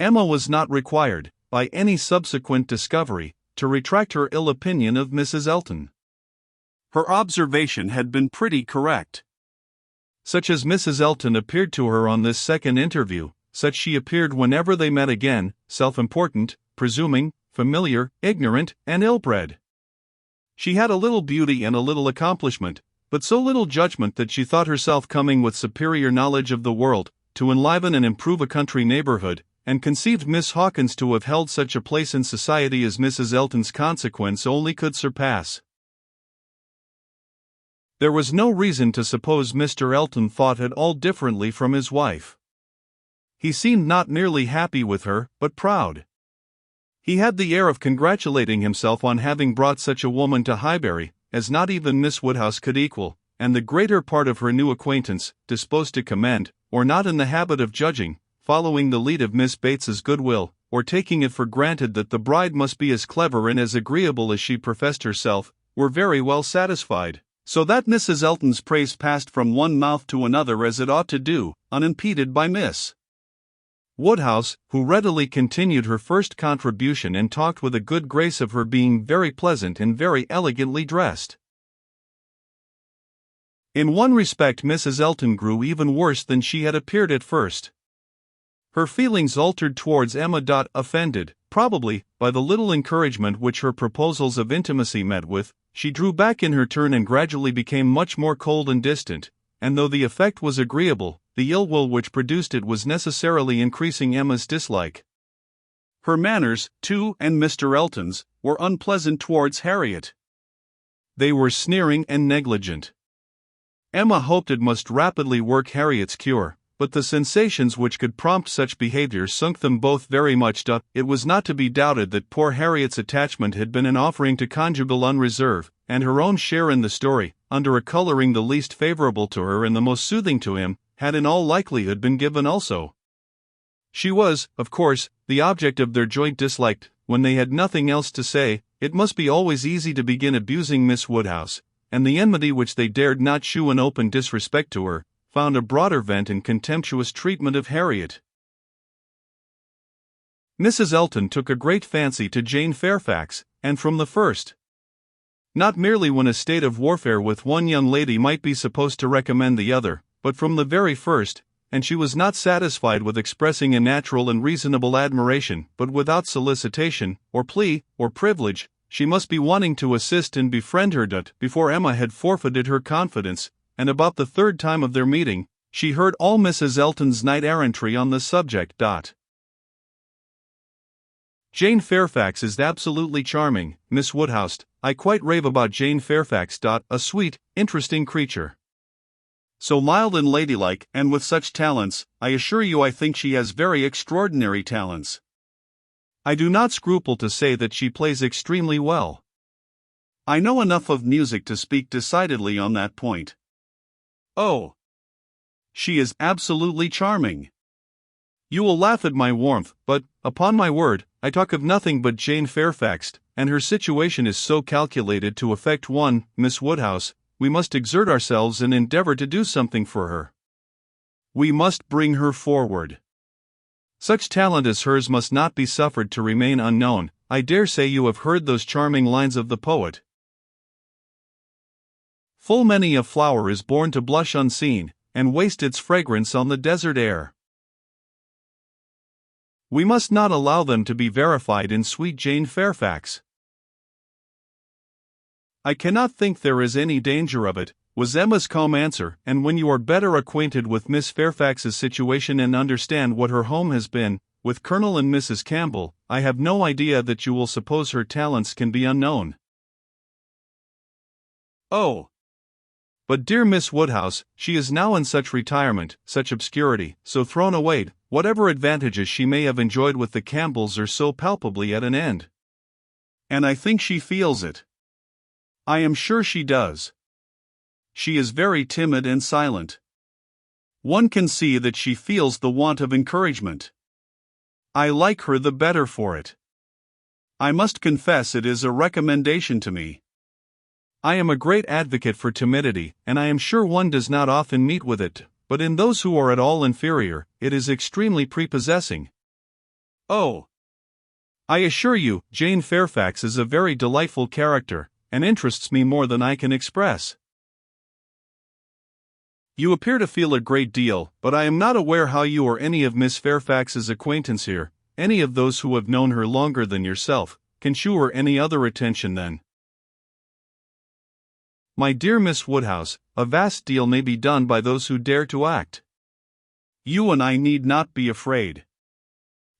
Emma was not required, by any subsequent discovery, to retract her ill opinion of Mrs. Elton. Her observation had been pretty correct. Such as Mrs. Elton appeared to her on this second interview, such she appeared whenever they met again, self-important, presuming, familiar, ignorant, and ill-bred. She had a little beauty and a little accomplishment, but so little judgment that she thought herself coming with superior knowledge of the world, to enliven and improve a country neighborhood, and conceived Miss Hawkins to have held such a place in society as Mrs. Elton's consequence only could surpass. There was no reason to suppose Mr. Elton thought at all differently from his wife. He seemed not merely happy with her, but proud. He had the air of congratulating himself on having brought such a woman to Highbury, as not even Miss Woodhouse could equal, and the greater part of her new acquaintance, disposed to commend, or not in the habit of judging, following the lead of Miss Bates's goodwill, or taking it for granted that the bride must be as clever and as agreeable as she professed herself, were very well satisfied, so that Mrs. Elton's praise passed from one mouth to another as it ought to do, unimpeded by Miss Woodhouse, who readily continued her first contribution and talked with a good grace of her being very pleasant and very elegantly dressed. In one respect Mrs. Elton grew even worse than she had appeared at first. Her feelings altered towards Emma. Offended, probably, by the little encouragement which her proposals of intimacy met with, she drew back in her turn and gradually became much more cold and distant, and though the effect was agreeable, the ill will which produced it was necessarily increasing Emma's dislike. Her manners, too, and Mr. Elton's, were unpleasant towards Harriet. They were sneering and negligent. Emma hoped it must rapidly work Harriet's cure, but the sensations which could prompt such behavior sunk them both very much. It was not to be doubted that poor Harriet's attachment had been an offering to conjugal unreserve, and her own share in the story, under a coloring the least favorable to her and the most soothing to him, had in all likelihood been given also. She was, of course, the object of their joint dislike. When they had nothing else to say, it must be always easy to begin abusing Miss Woodhouse, and the enmity which they dared not shew in open disrespect to her, found a broader vent in contemptuous treatment of Harriet. Mrs. Elton took a great fancy to Jane Fairfax, and from the first. Not merely when a state of warfare with one young lady might be supposed to recommend the other, but from the very first, and she was not satisfied with expressing a natural and reasonable admiration, but without solicitation, or plea, or privilege, she must be wanting to assist and befriend her. Before Emma had forfeited her confidence, and about the third time of their meeting, she heard all Mrs. Elton's knight-errantry on the subject. Jane Fairfax is absolutely charming, Miss Woodhouse. I quite rave about Jane Fairfax. A sweet, interesting creature. So mild and ladylike, and with such talents. I assure you I think she has very extraordinary talents. I do not scruple to say that she plays extremely well. I know enough of music to speak decidedly on that point. Oh, she is absolutely charming. You will laugh at my warmth, but, upon my word, I talk of nothing but Jane Fairfax, and her situation is so calculated to affect one, Miss Woodhouse. We must exert ourselves and endeavor to do something for her. We must bring her forward. Such talent as hers must not be suffered to remain unknown. I dare say you have heard those charming lines of the poet. Full many a flower is born to blush unseen, and waste its fragrance on the desert air. We must not allow them to be verified in sweet Jane Fairfax. I cannot think there is any danger of it, was Emma's calm answer, and when you are better acquainted with Miss Fairfax's situation and understand what her home has been, with Colonel and Mrs. Campbell, I have no idea that you will suppose her talents can be unknown. Oh! But dear Miss Woodhouse, she is now in such retirement, such obscurity, so thrown away, whatever advantages she may have enjoyed with the Campbells are so palpably at an end. And I think she feels it. I am sure she does. She is very timid and silent. One can see that she feels the want of encouragement. I like her the better for it. I must confess it is a recommendation to me. I am a great advocate for timidity, and I am sure one does not often meet with it, but in those who are at all inferior, it is extremely prepossessing. Oh, I assure you, Jane Fairfax is a very delightful character, and interests me more than I can express. You appear to feel a great deal, but I am not aware how you or any of Miss Fairfax's acquaintance here, any of those who have known her longer than yourself, can shew her any other attention than. My dear Miss Woodhouse, a vast deal may be done by those who dare to act. You and I need not be afraid.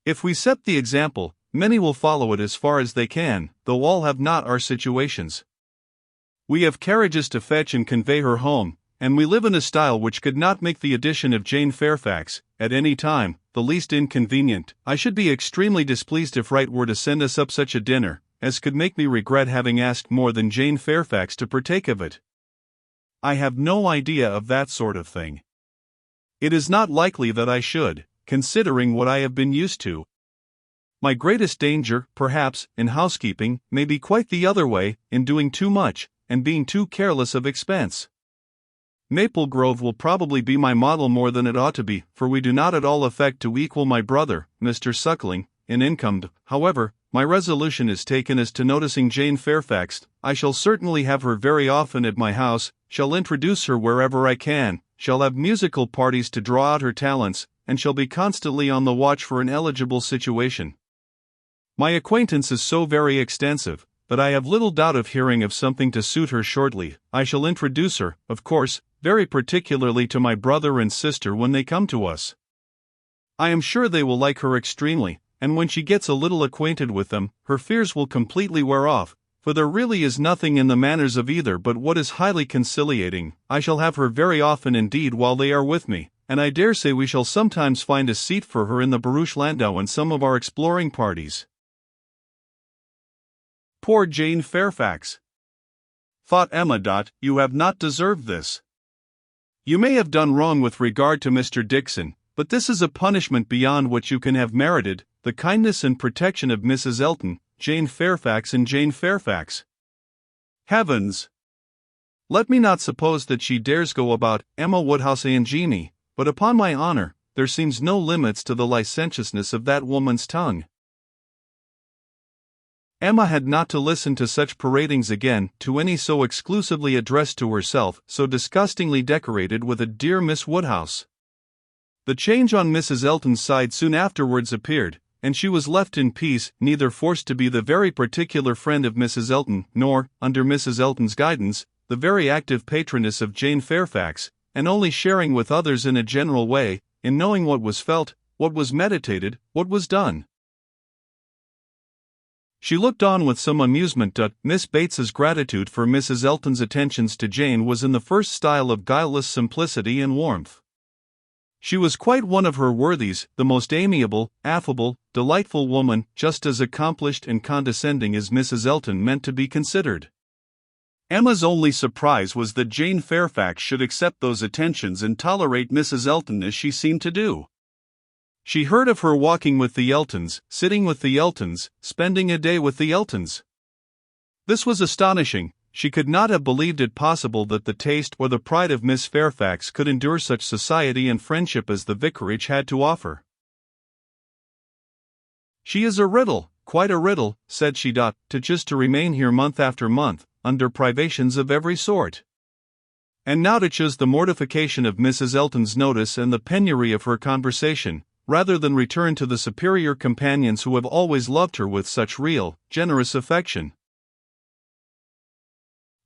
If we set the example, many will follow it as far as they can, though all have not our situations. We have carriages to fetch and convey her home, and we live in a style which could not make the addition of Jane Fairfax, at any time, the least inconvenient. I should be extremely displeased if Wright were to send us up such a dinner, as could make me regret having asked more than Jane Fairfax to partake of it. I have no idea of that sort of thing. It is not likely that I should, considering what I have been used to. My greatest danger, perhaps, in housekeeping, may be quite the other way, in doing too much, and being too careless of expense. Maple Grove will probably be my model more than it ought to be, for we do not at all affect to equal my brother, Mr. Suckling, in income. However, my resolution is taken as to noticing Jane Fairfax. I shall certainly have her very often at my house, shall introduce her wherever I can, shall have musical parties to draw out her talents, and shall be constantly on the watch for an eligible situation. My acquaintance is so very extensive, that I have little doubt of hearing of something to suit her shortly. I shall introduce her, of course, very particularly to my brother and sister when they come to us. I am sure they will like her extremely, and when she gets a little acquainted with them, her fears will completely wear off, for there really is nothing in the manners of either but what is highly conciliating. I shall have her very often indeed while they are with me, and I dare say we shall sometimes find a seat for her in the barouche landau in some of our exploring parties. Poor Jane Fairfax! Thought Emma. You have not deserved this. You may have done wrong with regard to Mr. Dixon, but this is a punishment beyond what you can have merited, the kindness and protection of Mrs. Elton, Jane Fairfax and Jane Fairfax. Heavens! Let me not suppose that she dares go about Emma Woodhouse and Jeanie, but upon my honor, there seems no limits to the licentiousness of that woman's tongue. Emma had not to listen to such paradings again, to any so exclusively addressed to herself, so disgustingly decorated with a dear Miss Woodhouse. The change on Mrs. Elton's side soon afterwards appeared, and she was left in peace, neither forced to be the very particular friend of Mrs. Elton, nor, under Mrs. Elton's guidance, the very active patroness of Jane Fairfax, and only sharing with others in a general way, in knowing what was felt, what was meditated, what was done. She looked on with some amusement. Miss Bates's gratitude for Mrs. Elton's attentions to Jane was in the first style of guileless simplicity and warmth. She was quite one of her worthies, the most amiable, affable, delightful woman, just as accomplished and condescending as Mrs. Elton meant to be considered. Emma's only surprise was that Jane Fairfax should accept those attentions and tolerate Mrs. Elton as she seemed to do. She heard of her walking with the Eltons, sitting with the Eltons, spending a day with the Eltons. This was astonishing. She could not have believed it possible that the taste or the pride of Miss Fairfax could endure such society and friendship as the vicarage had to offer. She is a riddle, quite a riddle, said she. To just to remain here month after month, under privations of every sort. And now to choose the mortification of Mrs. Elton's notice and the penury of her conversation, rather than return to the superior companions who have always loved her with such real, generous affection.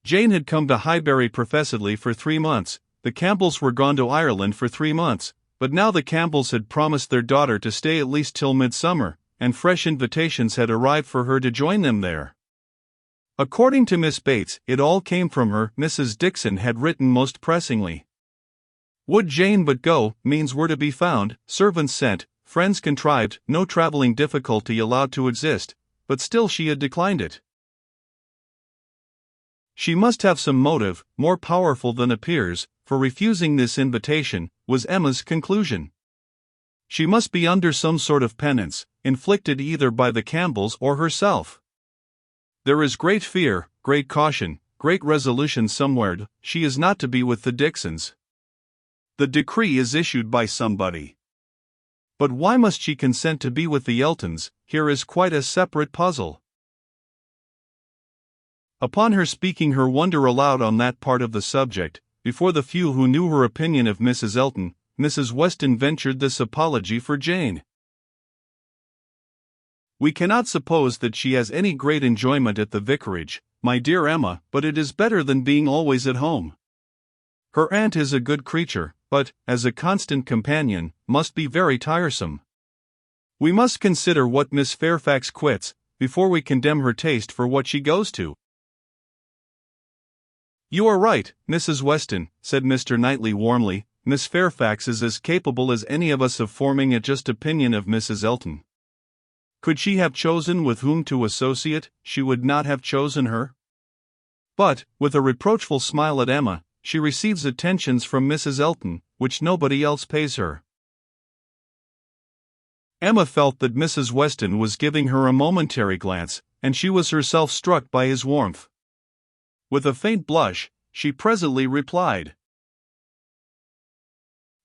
Jane had come to Highbury professedly for 3 months, the Campbells were gone to Ireland for 3 months, but now the Campbells had promised their daughter to stay at least till midsummer, and fresh invitations had arrived for her to join them there. According to Miss Bates, it all came from her. Mrs. Dixon had written most pressingly. Would Jane but go, means were to be found, servants sent, friends contrived, no travelling difficulty allowed to exist, but still she had declined it. She must have some motive, more powerful than appears, for refusing this invitation, was Emma's conclusion. She must be under some sort of penance, inflicted either by the Campbells or herself. There is great fear, great caution, great resolution somewhere. She is not to be with the Dixons. The decree is issued by somebody. But why must she consent to be with the Eltons? Here is quite a separate puzzle. Upon her speaking her wonder aloud on that part of the subject, before the few who knew her opinion of Mrs. Elton, Mrs. Weston ventured this apology for Jane. We cannot suppose that she has any great enjoyment at the vicarage, my dear Emma, but it is better than being always at home. Her aunt is a good creature, but, as a constant companion, must be very tiresome. We must consider what Miss Fairfax quits, before we condemn her taste for what she goes to. You are right, Mrs. Weston, said Mr. Knightley warmly. Miss Fairfax is as capable as any of us of forming a just opinion of Mrs. Elton. Could she have chosen with whom to associate, she would not have chosen her. But, with a reproachful smile at Emma, she receives attentions from Mrs. Elton, which nobody else pays her. Emma felt that Mrs. Weston was giving her a momentary glance, and she was herself struck by his warmth. With a faint blush, she presently replied,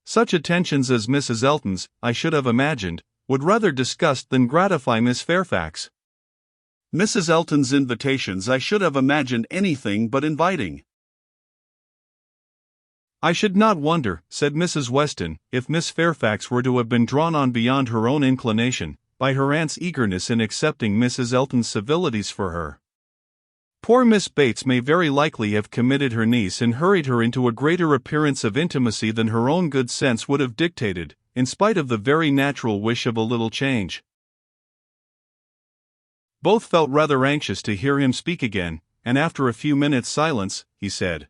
"Such attentions as Mrs. Elton's, I should have imagined, would rather disgust than gratify Miss Fairfax. Mrs. Elton's invitations I should have imagined anything but inviting." "I should not wonder," said Mrs. Weston, "if Miss Fairfax were to have been drawn on beyond her own inclination, by her aunt's eagerness in accepting Mrs. Elton's civilities for her. Poor Miss Bates may very likely have committed her niece and hurried her into a greater appearance of intimacy than her own good sense would have dictated, in spite of the very natural wish of a little change." Both felt rather anxious to hear him speak again, and after a few minutes' silence, he said,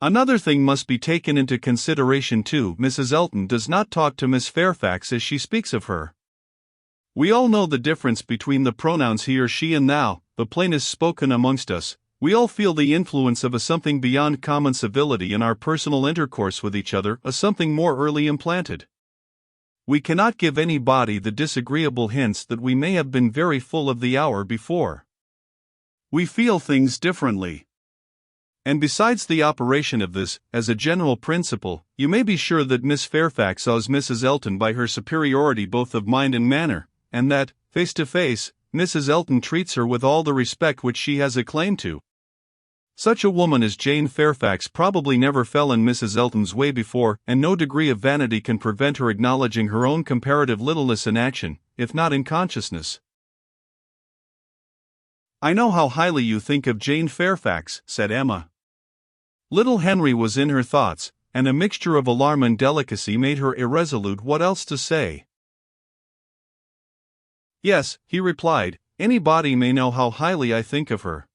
"Another thing must be taken into consideration too. Mrs. Elton does not talk to Miss Fairfax as she speaks of her. We all know the difference between the pronouns he or she and thou, the plainest spoken amongst us. We all feel the influence of a something beyond common civility in our personal intercourse with each other, a something more early implanted. We cannot give anybody the disagreeable hints that we may have been very full of the hour before. We feel things differently. And besides the operation of this, as a general principle, you may be sure that Miss Fairfax awes Mrs. Elton by her superiority both of mind and manner, and that, face to face, Mrs. Elton treats her with all the respect which she has a claim to. Such a woman as Jane Fairfax probably never fell in Mrs. Elton's way before, and no degree of vanity can prevent her acknowledging her own comparative littleness in action, if not in consciousness." "I know how highly you think of Jane Fairfax," said Emma. Little Henry was in her thoughts, and a mixture of alarm and delicacy made her irresolute what else to say. "Yes," he replied, "anybody may know how highly I think of her."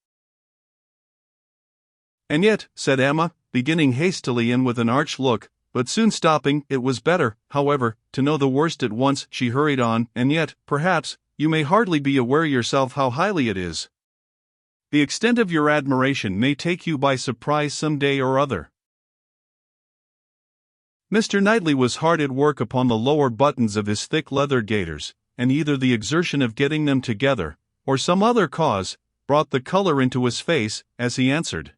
"And yet," said Emma, beginning hastily and with an arch look, but soon stopping, "it was better, however, to know the worst at once," she hurried on, "and yet, perhaps, you may hardly be aware yourself how highly it is. The extent of your admiration may take you by surprise some day or other." Mr. Knightley was hard at work upon the lower buttons of his thick leather gaiters, and either the exertion of getting them together, or some other cause, brought the color into his face, as he answered,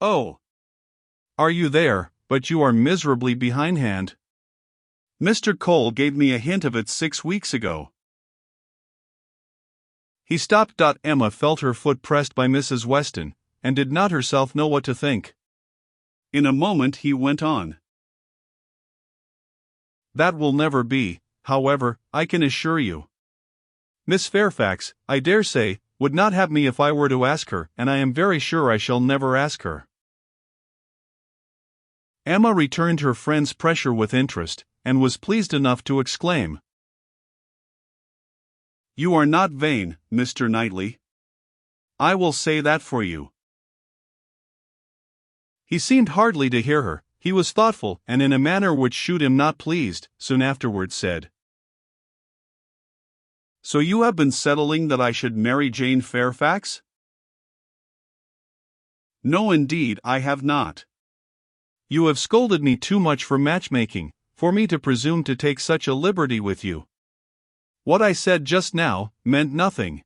"Oh, are you there? But you are miserably behindhand. Mr. Cole gave me a hint of it 6 weeks ago." He stopped. Emma felt her foot pressed by Mrs. Weston, and did not herself know what to think. In a moment he went on, "That will never be, however, I can assure you. Miss Fairfax, I dare say, would not have me if I were to ask her, and I am very sure I shall never ask her." Emma returned her friend's pressure with interest, and was pleased enough to exclaim, "You are not vain, Mr. Knightley. I will say that for you." He seemed hardly to hear her. He was thoughtful, and in a manner which shewed him not pleased, soon afterwards said, "So you have been settling that I should marry Jane Fairfax?" "No, indeed, I have not. You have scolded me too much for matchmaking, for me to presume to take such a liberty with you. What I said just now meant nothing.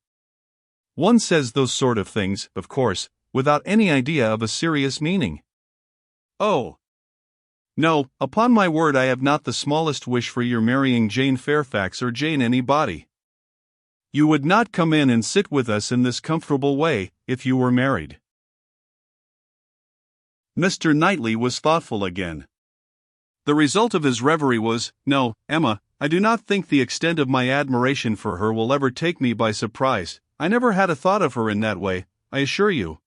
One says those sort of things, of course, without any idea of a serious meaning." "Oh, No, upon my word I have not the smallest wish for your marrying Jane Fairfax or Jane anybody. You would not come in and sit with us in this comfortable way, if you were married." Mr. Knightley was thoughtful again. The result of his reverie was, "No, Emma, I do not think the extent of my admiration for her will ever take me by surprise. I never had a thought of her in that way, I assure you."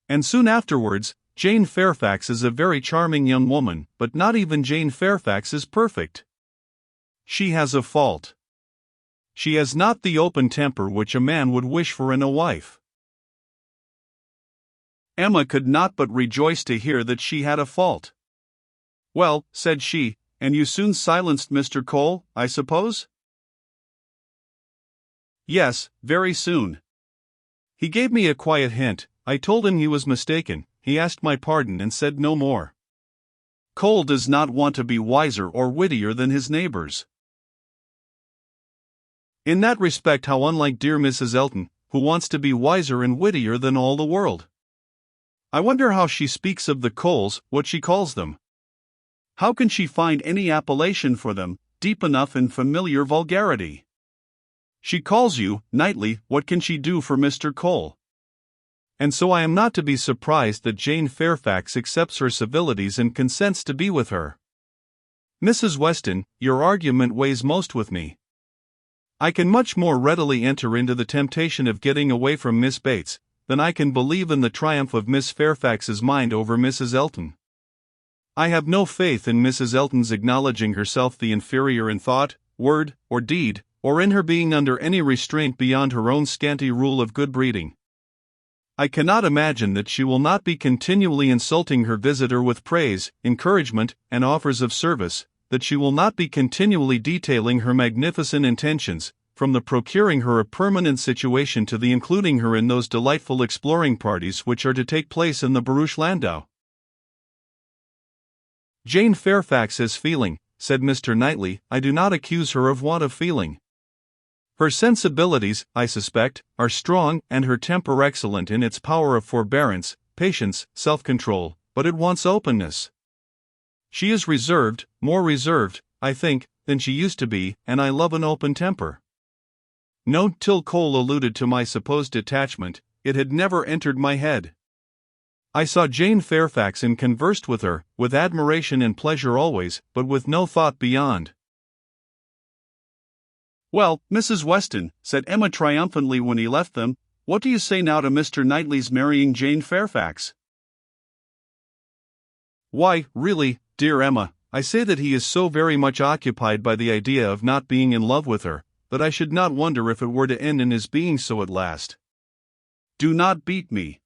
And soon afterwards, "Jane Fairfax is a very charming young woman, but not even Jane Fairfax is perfect. She has a fault. She has not the open temper which a man would wish for in a wife." Emma could not but rejoice to hear that she had a fault. "Well," said she, "and you soon silenced Mr. Cole, I suppose?" "Yes, very soon. He gave me a quiet hint. I told him he was mistaken. He asked my pardon and said no more. Cole does not want to be wiser or wittier than his neighbors. In that respect, how unlike dear Mrs. Elton, who wants to be wiser and wittier than all the world. I wonder how she speaks of the Coles, what she calls them. How can she find any appellation for them, deep enough in familiar vulgarity? She calls you, Knightley, what can she do for Mr. Cole? And so I am not to be surprised that Jane Fairfax accepts her civilities and consents to be with her. Mrs. Weston, your argument weighs most with me. I can much more readily enter into the temptation of getting away from Miss Bates, than I can believe in the triumph of Miss Fairfax's mind over Mrs. Elton. I have no faith in Mrs. Elton's acknowledging herself the inferior in thought, word, or deed, or in her being under any restraint beyond her own scanty rule of good breeding. I cannot imagine that she will not be continually insulting her visitor with praise, encouragement, and offers of service, that she will not be continually detailing her magnificent intentions, from the procuring her a permanent situation to the including her in those delightful exploring parties which are to take place in the barouche landau. Jane Fairfax has feeling, said Mr. Knightley. I do not accuse her of want of feeling. Her sensibilities, I suspect, are strong and her temper excellent in its power of forbearance, patience, self-control, but it wants openness. She is reserved, more reserved, I think, than she used to be, and I love an open temper. No, till Cole alluded to my supposed attachment, it had never entered my head. I saw Jane Fairfax and conversed with her, with admiration and pleasure always, but with no thought beyond. Well, Mrs. Weston, said Emma triumphantly when he left them, what do you say now to Mr. Knightley's marrying Jane Fairfax? Why, really, dear Emma, I say that he is so very much occupied by the idea of not being in love with her, that I should not wonder if it were to end in his being so at last. Do not beat me.